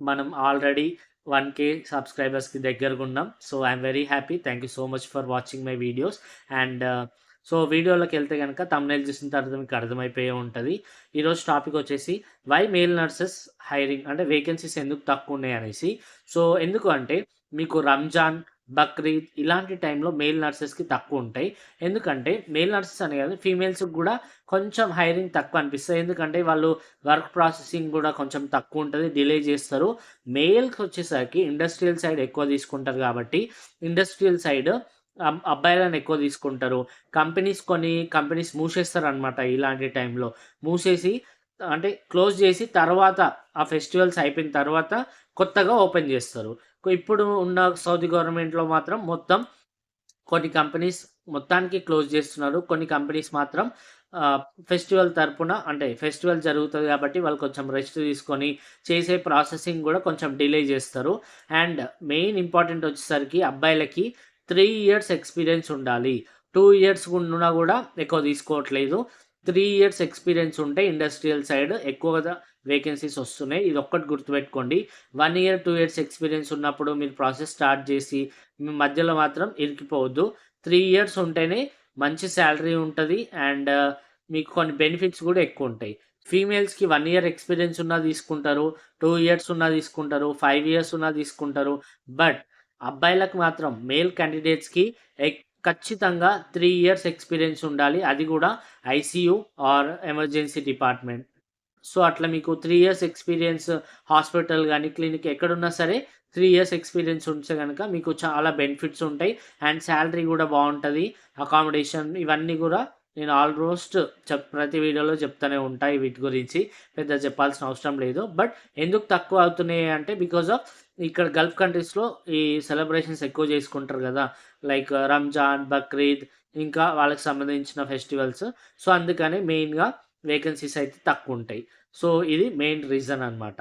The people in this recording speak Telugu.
మనం ఆల్రెడీ 1K సబ్స్క్రైబర్స్‌కి దగ్గరగున్నాం. So, I'm very happy. Thank you so much for watching my videos. And so, వీడియోలోకెళ్తే గనక థంబ్‌నెయిల్ చూసిన తర్వాత మీకు అర్థమైపోయే ఉంటది. ఈరోజు టాపిక్ వచ్చేసి వై మేల్ నర్సెస్ హైరింగ్ అంటే వేకెన్సీస్ ఎందుకు తక్కువున్నాయనేసి. సో, ఎందుకు అంటే మీకు రంజాన్, బక్రీద్ ఇలాంటి టైంలో మేల్ నర్సెస్‌కి తక్కువుంటాయి. ఎందుకంటే మేల్ నర్సెస్ అనే కాదు ఫీమేల్స్‌కి గూడా కొంచెం హైరింగ్ తక్కువ అనిపిస్తది. ఎందుకంటే వాళ్ళు వర్క్ ప్రాసెసింగ్ గూడా కొంచెం తక్కువుంటది. డిలే చేస్తారు. మేల్‌కొచ్చేసరికి ఇండస్ట్రియల్ సైడ్ ఎక్కువ తీసుకుంటారు కాబట్టి, ఇండస్ట్రియల్ సైడ్ అబ్బాయిలను ఎక్కువ తీసుకుంటారు. కొన్ని కంపెనీస్ మూసేస్తారనమాట ఇలాంటి టైంలో. మూసేసి అంటే క్లోజ్ చేసి తర్వాత ఆ ఫెస్టివల్స్ అయిపోయిన తర్వాత కొత్తగా ఓపెన్ చేస్తారు. ఇప్పుడు ఉన్న సౌదీ గవర్నమెంట్‌లో మాత్రం మొత్తం కొన్ని కంపెనీస్ మొత్తానికి క్లోజ్ చేస్తున్నారు. కొన్ని కంపెనీస్ మాత్రం ఆహ్, ఫెస్టివల్ తరపున అంటే ఫెస్టివల్ జరుగుతది కాబట్టి వాళ్ళు కొంచెం రెస్ట్ తీసుకొని చేసే ప్రాసెసింగ్ గూడా కొంచెం డిలే చేస్తారు. అండ్ మెయిన్ ఇంపార్టెంట్ వచ్చేసరికి అబ్బాయిలకి 3 ఇయర్స్ ఎక్స్‌పీరియన్స్ ఉండాలి. 2 ఇయర్స్ ఉన్నా గూడా ఎక్కువ తీసుకోవట్లేదు. 3 ఇయర్స్ ఎక్స్‌పీరియన్స్ ఉంటే ఇండస్ట్రియల్ సైడ్ ఎక్కువగా వేకెన్సీస్ వస్తున్నాయి. ఇదొక్కటి గుర్తుపెట్టుకోండి. 1 ఇయర్, 2 ఇయర్స్ ఎక్స్‌పీరియన్స్ ఉన్నప్పుడు మీరు ప్రాసెస్ స్టార్ట్ చేసి మధ్యలో మాత్రం ఇరికిపోవద్దు. 3 ఇయర్స్ ఉంటేనే మంచి సాలరీ ఉంటది. అండ్ మీకు కొన్ని బెనిఫిట్స్ గూడా ఎక్కువుంటాయి. ఫీమేల్స్‌కి 1 ఇయర్ ఎక్స్‌పీరియన్స్ ఉన్నా తీసుకుంటారు. 2 ఇయర్స్ ఉన్నా తీసుకుంటారు. 5 ఇయర్స్ ఉన్నా తీసుకుంటారు. బట్ అబ్బాయిలకు మాత్రం మేల్ క్యాండిడేట్స్‌కి ఖచ్చితంగా 3 ఇయర్స్ ఎక్స్‌పీరియన్స్ ఉండాలి. అది గూడా ICU or emergency department. So, అట్లా మీకు 3 ఇయర్స్ ఎక్స్‌పీరియన్స్ హాస్పిటల్ గాని, క్లినిక్ ఎక్కడున్నా సరే 3 ఇయర్స్ ఎక్స్‌పీరియన్స్ ఉంటే గనక మీకు చాలా బెనిఫిట్స్ ఉంటాయి. అండ్ సాలరీ గూడా బావుంటది. అకామిడేషన్ ఇవన్నీ గూడా నేను ఆల్‌మోస్ట్ ప్రతి వీడియోలో చెప్తూనే ఉంటా వీటి గురించి. పెద్దగా చెప్పాల్సిన అవసరం లేదు. బట్ ఎందుకు తక్కువ అవుతున్నాయి అంటే బికాజ్ ఆఫ్ ఇక్కడ గల్ఫ్ కంట్రీస్‌లో ఈ సెలబ్రేషన్స్ ఎక్కువ చేసుకుంటారు గదా! లైక్ రంజాన్, బక్రీద్ ఇంకా వాళ్ళకి సంబంధించిన ఫెస్టివల్స్. సో, అందుకని మెయిన్‌గా వేకెన్సీస్ అయితే తక్కువుంటాయి. సో, ఇది మెయిన్ రీజన్ అన్నమాట.